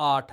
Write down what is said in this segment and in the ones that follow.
8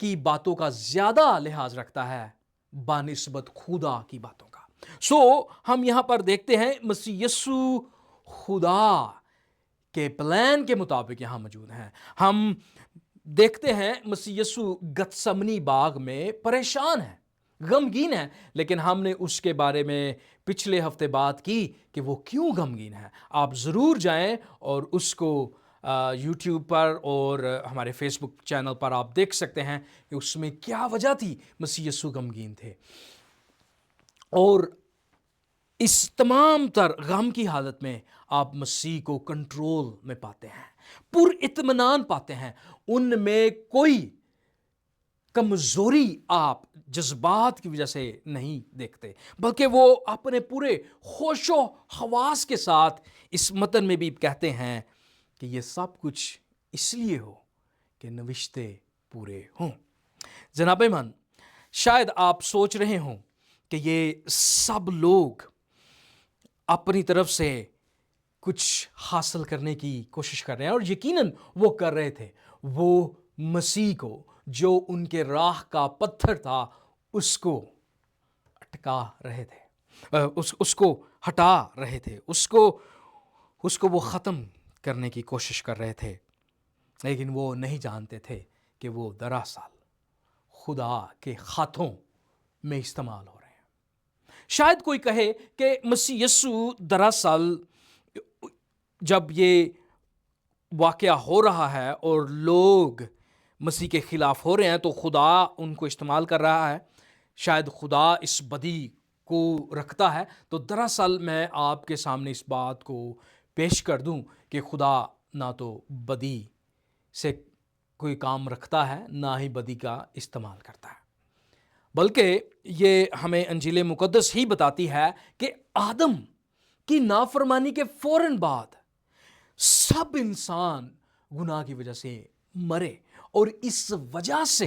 کی باتوں کا زیادہ لحاظ رکھتا ہے بانسبت خدا کی باتوں کا۔ ہم یہاں پر دیکھتے ہیں مسیح یسوع خدا کے پلان کے مطابق یہاں موجود ہیں۔ ہم دیکھتے ہیں مسیح یسوع گتسمنی باغ میں پریشان ہے، غمگین ہے، لیکن ہم نے اس کے بارے میں پچھلے ہفتے بات کی کہ وہ کیوں غمگین ہے۔ آپ ضرور جائیں اور اس کو یوٹیوب پر اور ہمارے فیس بک چینل پر آپ دیکھ سکتے ہیں کہ اس میں کیا وجہ تھی مسیح یسوع غمگین تھے۔ اور اس تمام تر غم کی حالت میں آپ مسیح کو کنٹرول میں پاتے ہیں، پر اطمینان پاتے ہیں، ان میں کوئی کمزوری آپ جذبات کی وجہ سے نہیں دیکھتے، بلکہ وہ اپنے پورے ہوش و حواس کے ساتھ اس متن میں بھی کہتے ہیں کہ یہ سب کچھ اس لیے ہو کہ نوشتے پورے ہوں۔ جناب من، شاید آپ سوچ رہے ہوں کہ یہ سب لوگ اپنی طرف سے کچھ حاصل کرنے کی کوشش کر رہے ہیں، اور یقیناً وہ کر رہے تھے۔ وہ مسیح کو جو ان کے راہ کا پتھر تھا اس کو اٹکا رہے تھے، اس کو ہٹا رہے تھے، اس کو وہ ختم کرنے کی کوشش کر رہے تھے، لیکن وہ نہیں جانتے تھے کہ وہ دراصل خدا کے ہاتھوں میں استعمال ہو رہے ہیں۔ شاید کوئی کہے کہ مسیح یسوع دراصل جب یہ واقعہ ہو رہا ہے اور لوگ مسیح کے خلاف ہو رہے ہیں تو خدا ان کو استعمال کر رہا ہے، شاید خدا اس بدی کو رکھتا ہے۔ تو دراصل میں آپ کے سامنے اس بات کو پیش کر دوں کہ خدا نہ تو بدی سے کوئی کام رکھتا ہے، نہ ہی بدی کا استعمال کرتا ہے، بلکہ یہ ہمیں انجیل مقدس ہی بتاتی ہے کہ آدم کی نافرمانی کے فوراً بعد سب انسان گناہ کی وجہ سے مرے، اور اس وجہ سے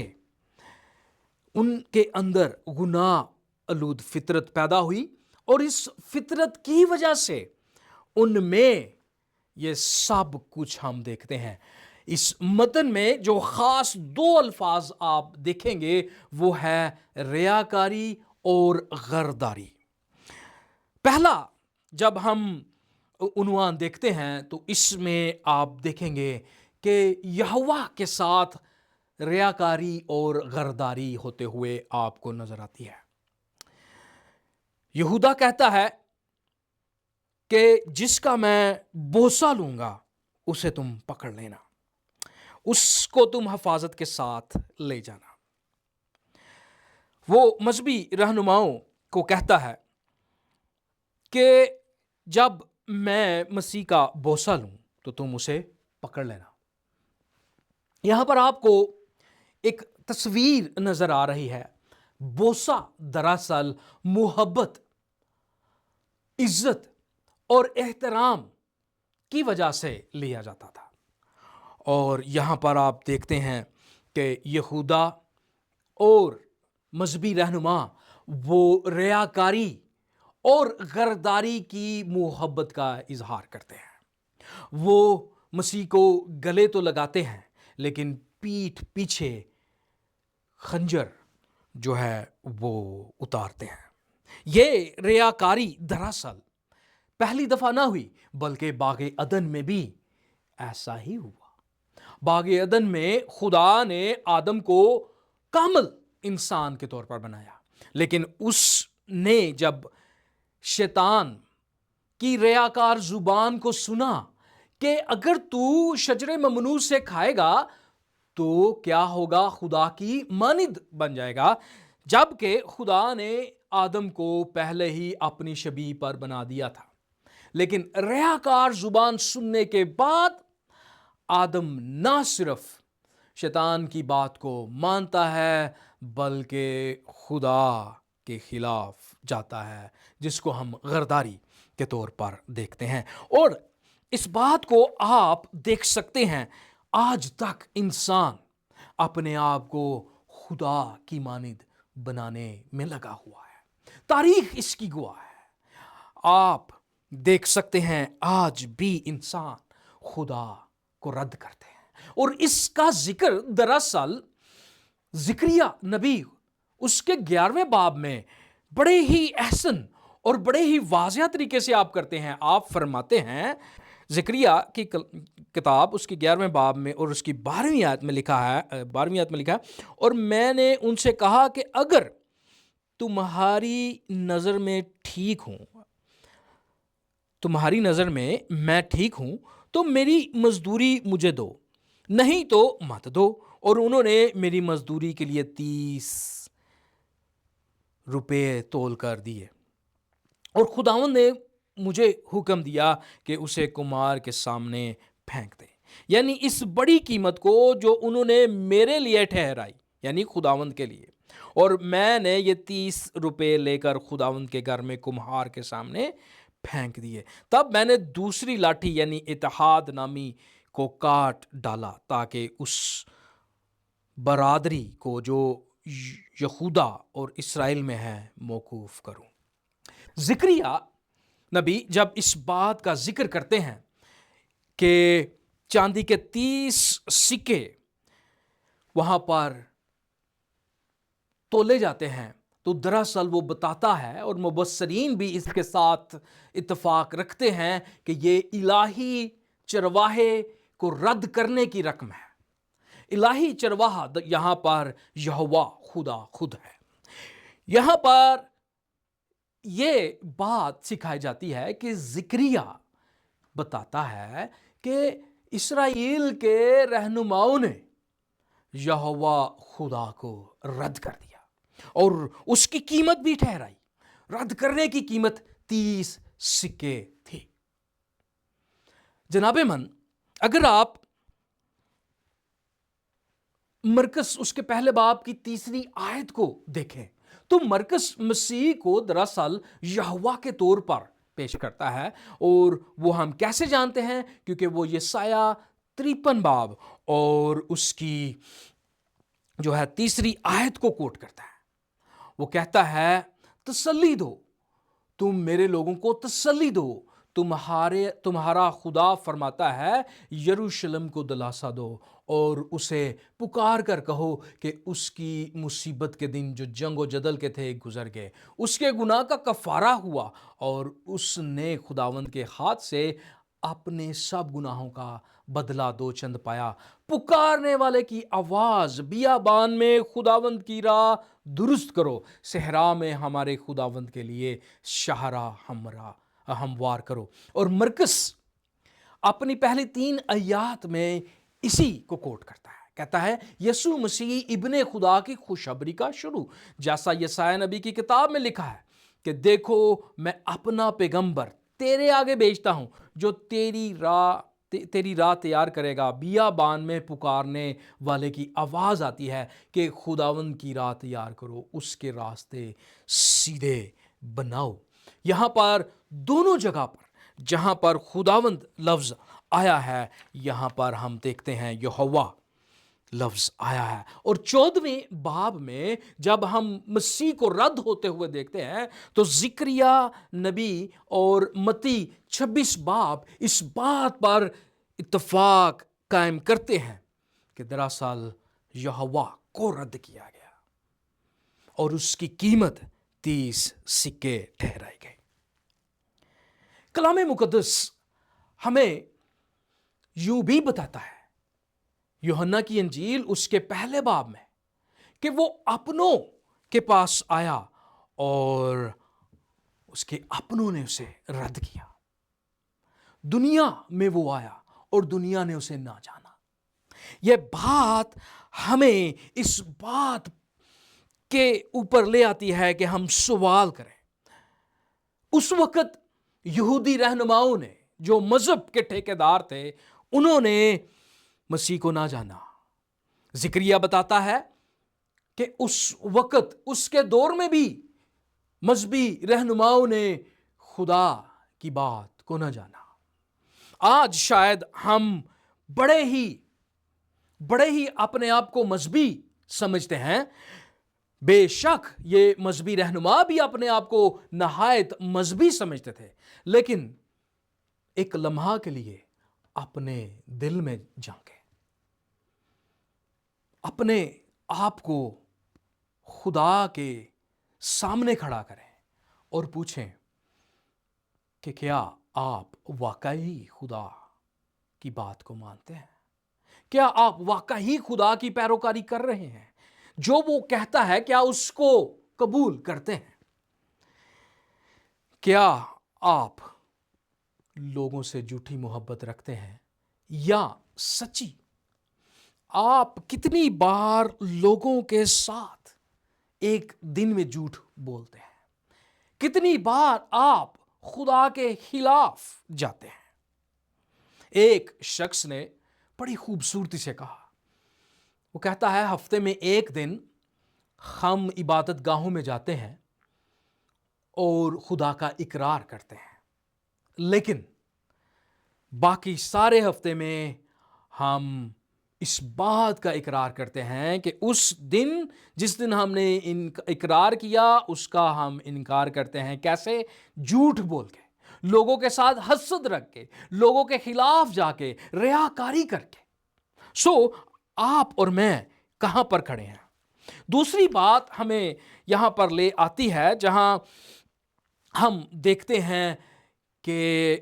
ان کے اندر گناہ آلود فطرت پیدا ہوئی، اور اس فطرت کی وجہ سے ان میں یہ سب کچھ ہم دیکھتے ہیں۔ اس متن میں جو خاص دو الفاظ آپ دیکھیں گے وہ ہے ریاکاری اور غرداری۔ پہلا جب ہم عنوان دیکھتے ہیں تو اس میں آپ دیکھیں گے کہ یہوہ کے ساتھ ریاکاری اور غرداری ہوتے ہوئے آپ کو نظر آتی ہے۔ یہودا کہتا ہے کہ جس کا میں بوسہ لوں گا اسے تم پکڑ لینا، اس کو تم حفاظت کے ساتھ لے جانا۔ وہ مذہبی رہنماؤں کو کہتا ہے کہ جب میں مسیح کا بوسہ لوں تو تم اسے پکڑ لینا۔ یہاں پر آپ کو ایک تصویر نظر آ رہی ہے۔ بوسہ دراصل محبت، عزت اور احترام کی وجہ سے لیا جاتا تھا، اور یہاں پر آپ دیکھتے ہیں کہ یہودا اور مذہبی رہنما وہ ریاکاری اور غرداری کی محبت کا اظہار کرتے ہیں۔ وہ مسیح کو گلے تو لگاتے ہیں لیکن پیٹھ پیچھے خنجر جو ہے وہ اتارتے ہیں۔ یہ ریاکاری دراصل پہلی دفعہ نہ ہوئی بلکہ باغ عدن میں بھی ایسا ہی ہوا۔ باغ عدن میں خدا نے آدم کو کامل انسان کے طور پر بنایا، لیکن اس نے جب شیطان کی ریاکار زبان کو سنا کہ اگر تو شجر ممنوع سے کھائے گا تو کیا ہوگا، خدا کی مانند بن جائے گا، جبکہ خدا نے آدم کو پہلے ہی اپنی شبیہ پر بنا دیا تھا۔ لیکن ریاکار زبان سننے کے بعد آدم نہ صرف شیطان کی بات کو مانتا ہے بلکہ خدا کے خلاف جاتا ہے، جس کو ہم غرداری کے طور پر دیکھتے ہیں۔ اور اس بات کو آپ دیکھ سکتے ہیں، آج تک انسان اپنے آپ کو خدا کی مانند بنانے میں لگا ہوا ہے۔ تاریخ اس کی گواہ ہے۔ آپ دیکھ سکتے ہیں آج بھی انسان خدا کو رد کرتے ہیں، اور اس کا ذکر دراصل ذکریہ نبی اس کے 11ویں باب میں بڑے ہی احسن اور بڑے ہی واضح طریقے سے آپ کرتے ہیں. آپ فرماتے ہیں ذکریہ کی کتاب اس کی 11ویں باب میں اور اس کی 12ویں آیت میں لکھا ہے اور میں نے ان سے کہا کہ اگر تمہاری نظر میں میں ٹھیک ہوں تو میری مزدوری مجھے دو، نہیں تو مت دو. اور انہوں نے میری مزدوری کے لیے 30 روپے تول کر دیے. اور خداوند نے مجھے حکم دیا کہ اسے کمار کے سامنے پھینک دے. یعنی اس بڑی قیمت کو جو انہوں نے میرے لیے ٹھہرائی، یعنی خداوند کے لیے، اور میں نے یہ 30 روپے لے کر خداوند کے گھر میں کمہار کے سامنے پھینک دیے. تب میں نے دوسری لاٹھی یعنی اتحاد نامی کو کاٹ ڈالا تاکہ اس برادری کو جو یہودا اور اسرائیل میں ہے موقوف کروں. ذکریہ نبی جب اس بات کا ذکر کرتے ہیں کہ چاندی کے 30 سکے وہاں پر تولے جاتے ہیں، تو دراصل وہ بتاتا ہے اور مبصرین بھی اس کے ساتھ اتفاق رکھتے ہیں کہ یہ الہی چرواہے کو رد کرنے کی رقم ہے. الہی چرواہا یہاں پر یہوہ خدا خود ہے. یہاں پر یہ بات سکھائی جاتی ہے کہ ذکریہ بتاتا ہے کہ اسرائیل کے رہنماؤں نے یہوہ خدا کو رد کر دیا اور اس کی قیمت بھی ٹھہرائی. رد کرنے کی قیمت 30 سکے تھی. جناب من، اگر آپ مرکز اس کے پہلے باب کی 3 آیت کو دیکھیں تو مرکز مسیح کو دراصل یہوہ کے طور پر پیش کرتا ہے. اور وہ ہم کیسے جانتے ہیں؟ کیونکہ وہ یسایہ 53 باب اور اس کی جو ہے 3 آیت کو کوٹ کرتا ہے. وہ کہتا ہے تسلی دو، تم میرے لوگوں کو تسلی دو، تمہارا خدا فرماتا ہے یروشلم کو دلاسا دو اور اسے پکار کر کہو کہ اس کی مصیبت کے دن جو جنگ و جدل کے تھے گزر گئے، اس کے گناہ کا کفارہ ہوا اور اس نے خداوند کے ہاتھ سے اپنے سب گناہوں کا بدلہ 2 چند پایا. پکارنے والے کی آواز بیابان میں خداوند کی راہ درست کرو، صحرا میں ہمارے خداوند کے لیے شاہراہ ہموار کرو. اور مرکز اپنی پہلی 3 آیات میں اسی کو کوٹ کرتا ہے. کہتا ہے یسوع مسیح ابن خدا کی خوشخبری کا شروع، جیسا یسایہ نبی کی کتاب میں لکھا ہے کہ دیکھو میں اپنا پیغمبر تیرے آگے بھیجتا ہوں جو تیری راہ تیار کرے گا. بیابان میں پکارنے والے کی آواز آتی ہے کہ خداوند کی راہ تیار کرو، اس کے راستے سیدھے بناؤ. یہاں پر دونوں جگہ پر جہاں پر خداوند لفظ آیا ہے، یہاں پر ہم دیکھتے ہیں یہوہ لفظ آیا ہے. اور 14ویں باب میں جب ہم مسیح کو رد ہوتے ہوئے دیکھتے ہیں تو ذکریہ نبی اور متی 26 باب اس بات پر اتفاق قائم کرتے ہیں کہ دراصل یہوہ کو رد کیا گیا اور اس کی قیمت 30 سکے ٹھہرائی گئی. کلام مقدس ہمیں یوں بھی بتاتا ہے یوحنا کی انجیل اس کے پہلے باب میں کہ وہ اپنوں کے پاس آیا اور اس کے اپنوں نے اسے رد کیا. دنیا میں وہ آیا اور دنیا نے اسے نہ جانا. یہ بات ہمیں اس بات کے اوپر لے آتی ہے کہ ہم سوال کریں. اس وقت یہودی رہنماؤں نے جو مذہب کے ٹھیکیدار تھے انہوں نے مسیح کو نہ جانا. ذکریہ بتاتا ہے کہ اس وقت اس کے دور میں بھی مذہبی رہنماؤں نے خدا کی بات کو نہ جانا. آج شاید ہم بڑے ہی اپنے آپ کو مذہبی سمجھتے ہیں. بے شک یہ مذہبی رہنما بھی اپنے آپ کو نہایت مذہبی سمجھتے تھے، لیکن ایک لمحہ کے لیے اپنے دل میں جھانکیں، اپنے آپ کو خدا کے سامنے کھڑا کریں اور پوچھیں کہ کیا آپ واقعی خدا کی بات کو مانتے ہیں؟ کیا آپ واقعی خدا کی پیروکاری کر رہے ہیں؟ جو وہ کہتا ہے کیا اس کو قبول کرتے ہیں؟ کیا آپ لوگوں سے جھوٹی محبت رکھتے ہیں یا سچی؟ آپ کتنی بار لوگوں کے ساتھ ایک دن میں جھوٹ بولتے ہیں؟ کتنی بار آپ خدا کے خلاف جاتے ہیں؟ ایک شخص نے بڑی خوبصورتی سے کہا، وہ کہتا ہے ہفتے میں ایک دن ہم عبادت گاہوں میں جاتے ہیں اور خدا کا اقرار کرتے ہیں، لیکن باقی سارے ہفتے میں ہم اس بات کا اقرار کرتے ہیں کہ اس دن جس دن ہم نے اقرار کیا اس کا ہم انکار کرتے ہیں۔ کیسے؟ جھوٹ بول کے، لوگوں کے ساتھ حسد رکھ کے، لوگوں کے خلاف جا کے، ریاکاری کر کے۔ آپ اور میں کہاں پر کھڑے ہیں؟ دوسری بات ہمیں یہاں پر لے آتی ہے جہاں ہم دیکھتے ہیں کہ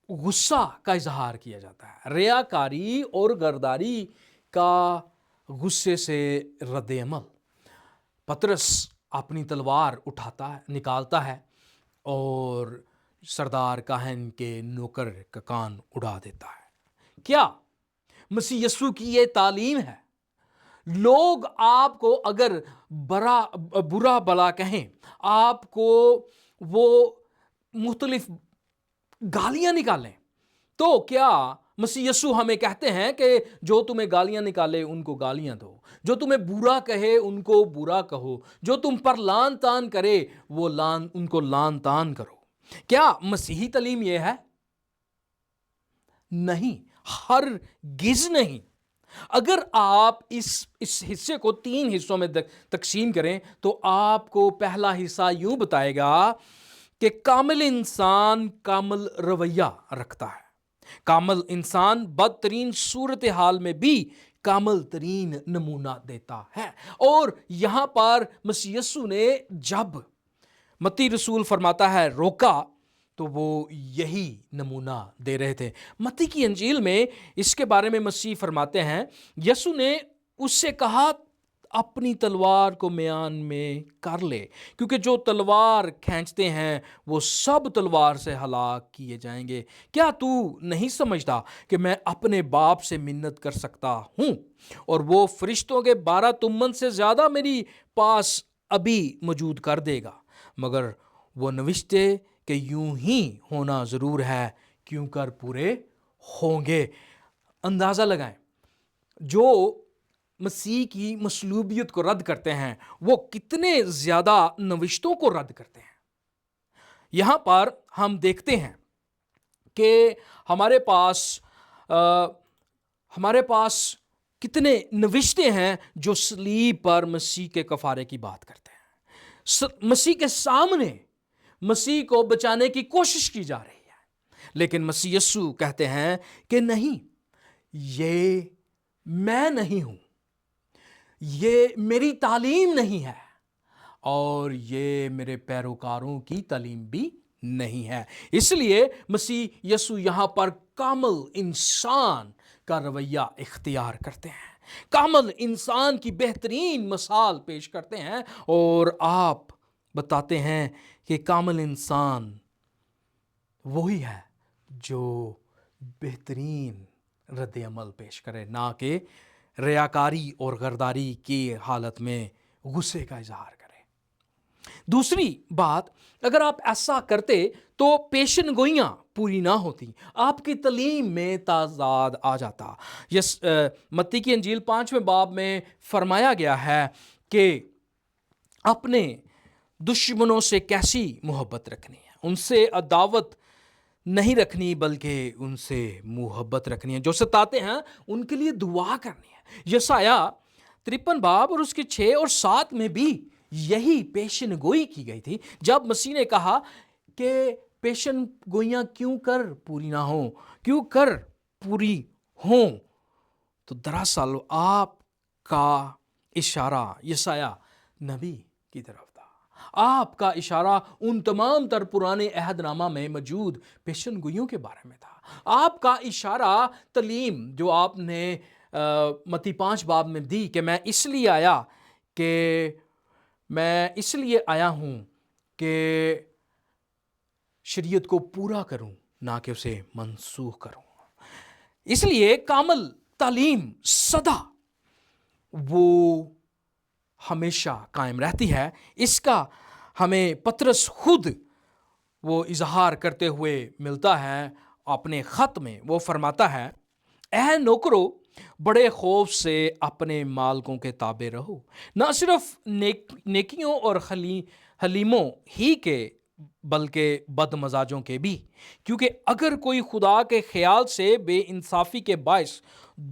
غصہ کا اظہار کیا جاتا ہے، ریاکاری اور غداری کا غصے سے رد عمل۔ پطرس اپنی تلوار نکالتا ہے اور سردار کاہن کے نوکر کا کان اڑا دیتا ہے۔ کیا مسیح یسوع کی یہ تعلیم ہے؟ لوگ آپ کو اگر برا بلا کہیں، آپ کو وہ مختلف گالیاں نکالیں، تو کیا مسیح یسوع ہمیں کہتے ہیں کہ جو تمہیں گالیاں نکالے ان کو گالیاں دو، جو تمہیں برا کہے ان کو برا کہو، جو تم پر لعن طعن کرے ان کو لعن طعن کرو؟ کیا مسیحی تعلیم یہ ہے؟ نہیں، ہرگز نہیں۔ اگر آپ اس حصے کو 3 حصوں میں تقسیم کریں تو آپ کو پہلا حصہ یوں بتائے گا کہ کامل انسان کامل رویہ رکھتا ہے۔ کامل انسان بدترین صورتحال میں بھی کامل ترین نمونہ دیتا ہے۔ اور یہاں پر مسیح یسوع نے جب متی رسول فرماتا ہے روکا تو وہ یہی نمونہ دے رہے تھے۔ متی کی انجیل میں اس کے بارے میں مسیح فرماتے ہیں، یسوع نے اس سے کہا اپنی تلوار کو میان میں کر لے، کیونکہ جو تلوار کھینچتے ہیں وہ سب تلوار سے ہلاک کیے جائیں گے۔ کیا تو نہیں سمجھتا کہ میں اپنے باپ سے منت کر سکتا ہوں اور وہ فرشتوں کے 12 تمن سے زیادہ میری پاس ابھی موجود کر دے گا؟ مگر وہ نوشتے کہ یوں ہی ہونا ضرور ہے، کیوں کر پورے ہوں گے۔ اندازہ لگائیں، جو مسیح کی مصلوبیت کو رد کرتے ہیں وہ کتنے زیادہ نوشتوں کو رد کرتے ہیں۔ یہاں پر ہم دیکھتے ہیں کہ ہمارے پاس کتنے نوشتے ہیں جو صلیب پر مسیح کے کفارے کی بات کرتے ہیں۔ مسیح کے سامنے مسیح کو بچانے کی کوشش کی جا رہی ہے، لیکن مسیح یسوع کہتے ہیں کہ نہیں، یہ میں نہیں ہوں، یہ میری تعلیم نہیں ہے، اور یہ میرے پیروکاروں کی تعلیم بھی نہیں ہے۔ اس لیے مسیح یسوع یہاں پر کامل انسان کا رویہ اختیار کرتے ہیں، کامل انسان کی بہترین مثال پیش کرتے ہیں، اور آپ بتاتے ہیں کہ کامل انسان وہی ہے جو بہترین رد عمل پیش کرے، نہ کہ ریاکاری اور غداری کی حالت میں غصے کا اظہار کرے۔ دوسری بات، اگر آپ ایسا کرتے تو پیشن گوئیاں پوری نہ ہوتی، آپ کی تعلیم میں تضاد آ جاتا۔ متی کی انجیل 5ویں باب میں فرمایا گیا ہے کہ اپنے دشمنوں سے کیسی محبت رکھنی ہے، ان سے عداوت نہیں رکھنی بلکہ ان سے محبت رکھنی ہے، جو ستاتے ہیں ان کے لیے دعا کرنی ہے۔ یسایہ 53 باب اور اس کے 6 اور 7 میں بھی یہی پیشن گوئی کی گئی تھی، جب مسیح نے کہا کہ پیشن گوئیاں کیوں کر پوری نہ ہوں، کیوں کر پوری ہوں، تو دراصل آپ کا اشارہ یسایہ نبی کی طرف تھا. آپ کا اشارہ ان تمام تر پرانے عہد نامہ میں موجود پیشن گوئیوں کے بارے میں تھا. آپ کا اشارہ تعلیم جو آپ نے متی 5 باب میں دی کہ میں اس لیے آیا ہوں کہ شریعت کو پورا کروں نہ کہ اسے منسوخ کروں. اس لیے کامل تعلیم سدا وہ ہمیشہ قائم رہتی ہے. اس کا ہمیں پطرس خود وہ اظہار کرتے ہوئے ملتا ہے اپنے خط میں. وہ فرماتا ہے اے نوکرو بڑے خوف سے اپنے مالکوں کے تابع رہو، نہ صرف نیکیوں اور حلیموں ہی کے بلکہ بد مزاجوں کے بھی، کیونکہ اگر کوئی خدا کے خیال سے بے انصافی کے باعث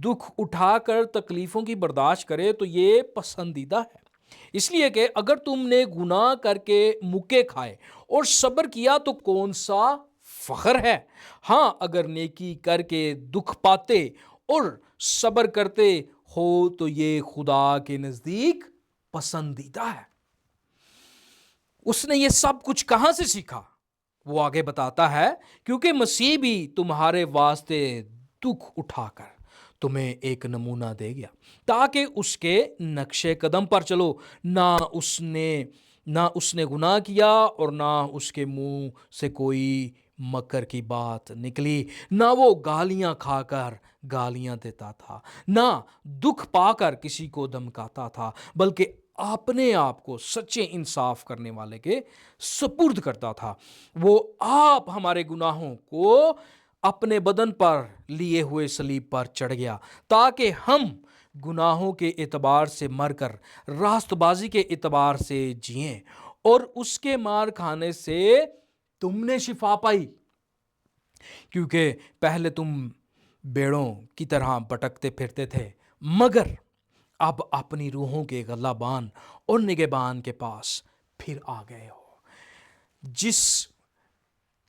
دکھ اٹھا کر تکلیفوں کی برداشت کرے تو یہ پسندیدہ ہے. اس لیے کہ اگر تم نے گناہ کر کے مکے کھائے اور صبر کیا تو کون سا فخر ہے. ہاں اگر نیکی کر کے دکھ پاتے اور صبر کرتے ہو تو یہ خدا کے نزدیک پسندیدہ ہے. اس نے یہ سب کچھ کہاں سے سیکھا؟ وہ آگے بتاتا ہے کیونکہ مسیح بھی تمہارے واسطے دکھ اٹھا کر تمہیں ایک نمونہ دے گیا تاکہ اس کے نقش قدم پر چلو. نہ اس نے گناہ کیا اور نہ اس کے منہ سے کوئی مکر کی بات نکلی، نہ وہ گالیاں کھا کر گالیاں دیتا تھا، نہ دکھ پا کر کسی کو دمکاتا تھا، بلکہ اپنے آپ کو سچے انصاف کرنے والے کے سپرد کرتا تھا. وہ آپ ہمارے گناہوں کو اپنے بدن پر لیے ہوئے صلیب پر چڑھ گیا تاکہ ہم گناہوں کے اعتبار سے مر کر راست بازی کے اعتبار سے جئیں. اور اس کے مار کھانے سے تم نے شفا پائی، کیونکہ پہلے تم بیڑوں کی طرح بھٹکتے پھرتے تھے، مگر اب اپنی روحوں کے غلبان اور نگہبان کے پاس پھر آ گئے ہو. جس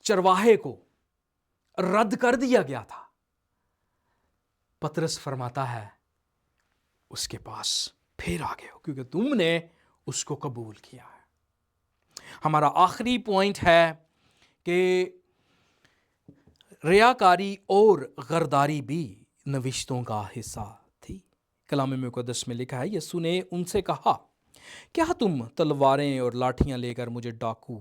چرواہے کو رد کر دیا گیا تھا، پطرس فرماتا ہے اس کے پاس پھر آ گئے ہو کیونکہ تم نے اس کو قبول کیا ہے. ہمارا آخری پوائنٹ ہے کہ ریاکاری اور غرداری بھی نوشتوں کا حصہ تھی. کلام مقدس میں لکھا ہے یسوع نے ان سے کہا کیا تم تلواریں اور لاٹھیاں لے کر مجھے ڈاکو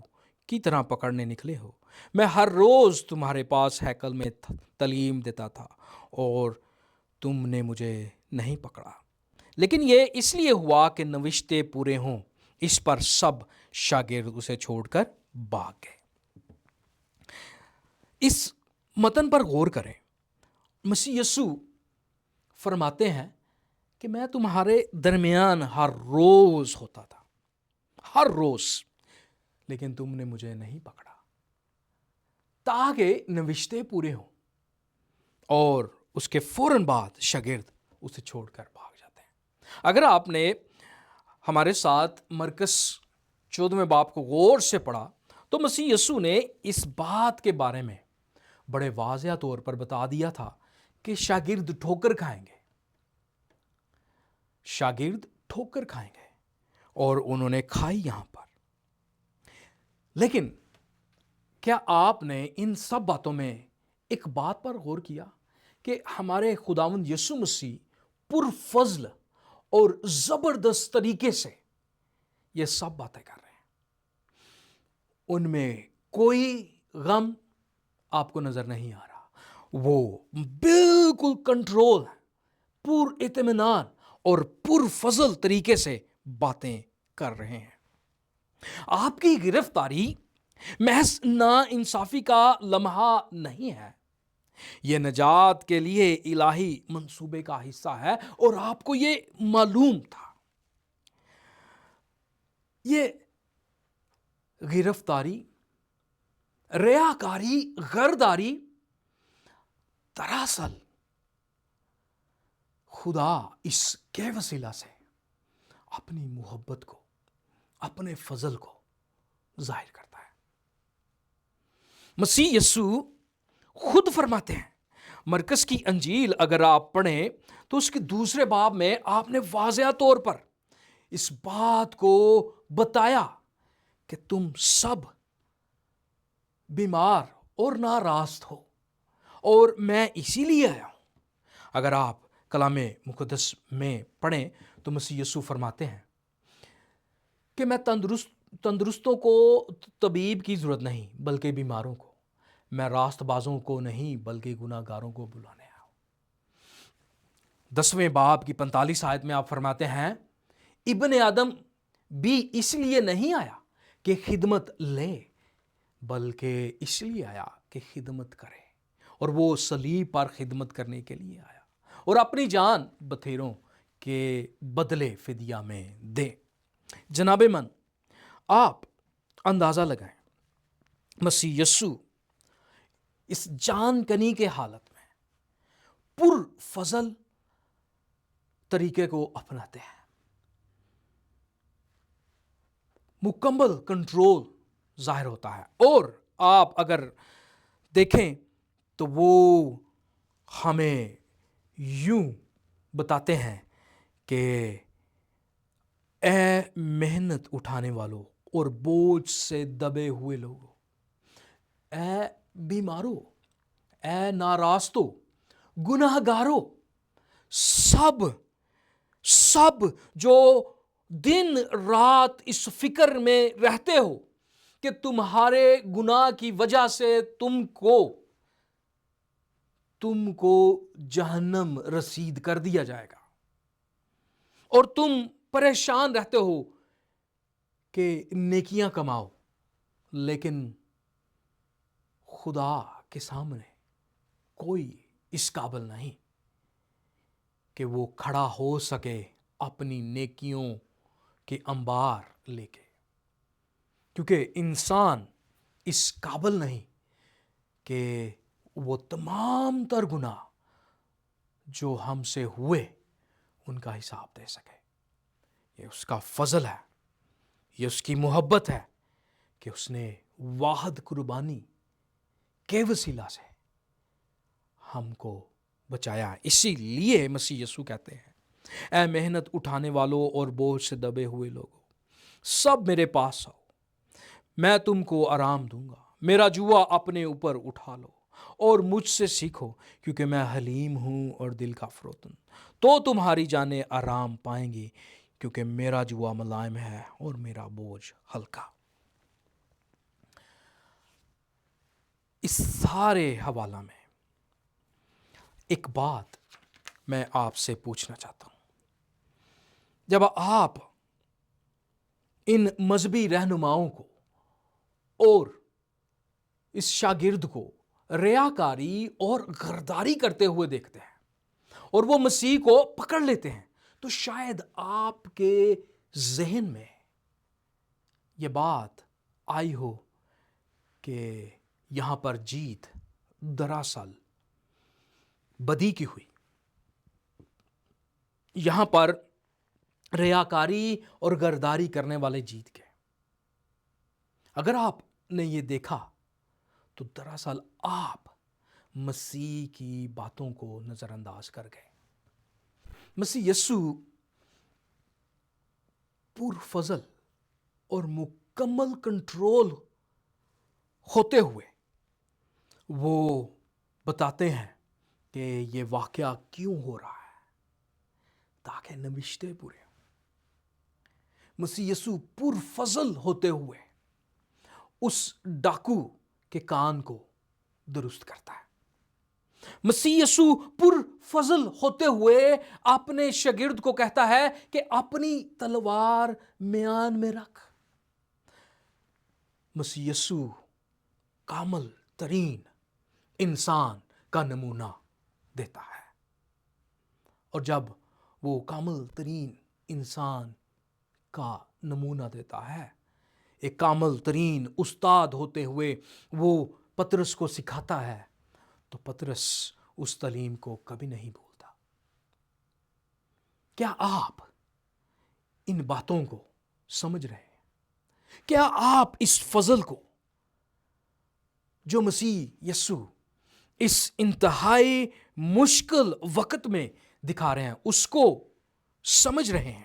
کی طرح پکڑنے نکلے ہو؟ میں ہر روز تمہارے پاس ہیکل میں تعلیم دیتا تھا اور تم نے مجھے نہیں پکڑا، لیکن یہ اس لیے ہوا کہ نوشتے پورے ہوں. اس پر سب شاگرد اسے چھوڑ کر بھاگ گئے. اس متن پر غور کریں. مسیح یسوع فرماتے ہیں کہ میں تمہارے درمیان ہر روز ہوتا تھا، ہر روز، لیکن تم نے مجھے نہیں پکڑا، تاکہ نوشتے پورے ہوں. اور اس کے فوراً بعد شاگرد اسے چھوڑ کر بھاگ جاتے ہیں. اگر آپ نے ہمارے ساتھ مرکز 14 باب کو غور سے پڑھا تو مسیح یسوع نے اس بات کے بارے میں بڑے واضح طور پر بتا دیا تھا کہ شاگرد ٹھوکر کھائیں گے، شاگرد ٹھوکر کھائیں گے، اور انہوں نے کھائی یہاں پر. لیکن کیا آپ نے ان سب باتوں میں ایک بات پر غور کیا کہ ہمارے خداوند یسوع مسیح پرفضل اور زبردست طریقے سے یہ سب باتیں کر رہے ہیں؟ ان میں کوئی غم آپ کو نظر نہیں آ رہا. وہ بالکل کنٹرول، پر اطمینان اور پرفضل طریقے سے باتیں کر رہے ہیں. آپ کی گرفتاری محض نا انصافی کا لمحہ نہیں ہے، یہ نجات کے لیے الہی منصوبے کا حصہ ہے اور آپ کو یہ معلوم تھا. یہ گرفتاری، ریاکاری، غرداری دراصل خدا اس کے وسیلہ سے اپنی محبت کو، اپنے فضل کو ظاہر کرتا ہے. مسیح یسوع خود فرماتے ہیں، مرکز کی انجیل اگر آپ پڑھیں تو اس کے 2 باب میں آپ نے واضح طور پر اس بات کو بتایا کہ تم سب بیمار اور ناراض ہو اور میں اسی لیے آیا ہوں۔ اگر آپ کلام مقدس میں پڑھیں تو مسیح یسوع فرماتے ہیں کہ میں تندرستوں کو طبیب کی ضرورت نہیں بلکہ بیماروں کو، میں راست بازوں کو نہیں بلکہ گناہ گاروں کو بلانے آیا ہوں۔ 10ویں باب کی 45 آیت میں آپ فرماتے ہیں ابن آدم بھی اس لیے نہیں آیا کہ خدمت لے بلکہ اس لیے آیا کہ خدمت کرے، اور وہ صلیب پر خدمت کرنے کے لیے آیا اور اپنی جان بتھیروں کے بدلے فدیہ میں دے۔ جناب من، آپ اندازہ لگائیں مسیح یسوع اس جان کنی کے حالت میں پر فضل طریقے کو اپناتے ہیں، مکمل کنٹرول ظاہر ہوتا ہے، اور آپ اگر دیکھیں تو وہ ہمیں یوں بتاتے ہیں کہ اے محنت اٹھانے والوں اور بوجھ سے دبے ہوئے لوگوں، اے بیماروں، اے ناراضوں، گناہ گاروں، سب جو دن رات اس فکر میں رہتے ہو کہ تمہارے گناہ کی وجہ سے تم کو جہنم رسید کر دیا جائے گا، اور تم پریشان رہتے ہو کہ نیکیاں کماؤ، لیکن خدا کے سامنے کوئی اس قابل نہیں کہ وہ کھڑا ہو سکے اپنی نیکیوں کے انبار لے کے، کیونکہ انسان اس قابل نہیں کہ وہ تمام تر گناہ جو ہم سے ہوئے ان کا حساب دے سکے۔ یہ اس کا فضل ہے، یہ اس کی محبت ہے کہ اس نے واحد قربانی کے وسیلہ سے ہم کو بچایا۔ اسی لیے مسیح یسوع کہتے ہیں اے محنت اٹھانے والوں اور بوجھ سے دبے ہوئے لوگوں، سب میرے پاس آؤ، میں تم کو آرام دوں گا، میرا جوا اپنے اوپر اٹھا لو اور مجھ سے سیکھو کیونکہ میں حلیم ہوں اور دل کا فروتن، تو تمہاری جانیں آرام پائیں گی، کیونکہ میرا جوا ملائم ہے اور میرا بوجھ ہلکا۔ اس سارے حوالہ میں ایک بات میں آپ سے پوچھنا چاہتا ہوں، جب آپ ان مذہبی رہنماؤں کو اور اس شاگرد کو ریاکاری اور غداری کرتے ہوئے دیکھتے ہیں اور وہ مسیح کو پکڑ لیتے ہیں، تو شاید آپ کے ذہن میں یہ بات آئی ہو کہ یہاں پر جیت دراصل بدی کی ہوئی، یہاں پر ریاکاری اور غداری کرنے والے جیت گئے۔ اگر آپ نے یہ دیکھا تو دراصل آپ مسیح کی باتوں کو نظر انداز کر گئے۔ مسیح یسوع پر فضل اور مکمل کنٹرول ہوتے ہوئے وہ بتاتے ہیں کہ یہ واقعہ کیوں ہو رہا ہے، تاکہ نوشتے پورے ہوں۔ مسیح یسوع پر فضل ہوتے ہوئے اس ڈاکو کے کان کو درست کرتا ہے۔ مسیح یسوع پر فضل ہوتے ہوئے اپنے شاگرد کو کہتا ہے کہ اپنی تلوار میان میں رکھ۔ مسیح یسوع کامل ترین انسان کا نمونہ دیتا ہے، اور جب وہ کامل ترین انسان کا نمونہ دیتا ہے، ایک کامل ترین استاد ہوتے ہوئے وہ پطرس کو سکھاتا ہے، تو پطرس اس تعلیم کو کبھی نہیں بھولتا۔ کیا آپ ان باتوں کو سمجھ رہے ہیں؟ کیا آپ اس فضل کو جو مسیح یسوع اس انتہائی مشکل وقت میں دکھا رہے ہیں اس کو سمجھ رہے ہیں؟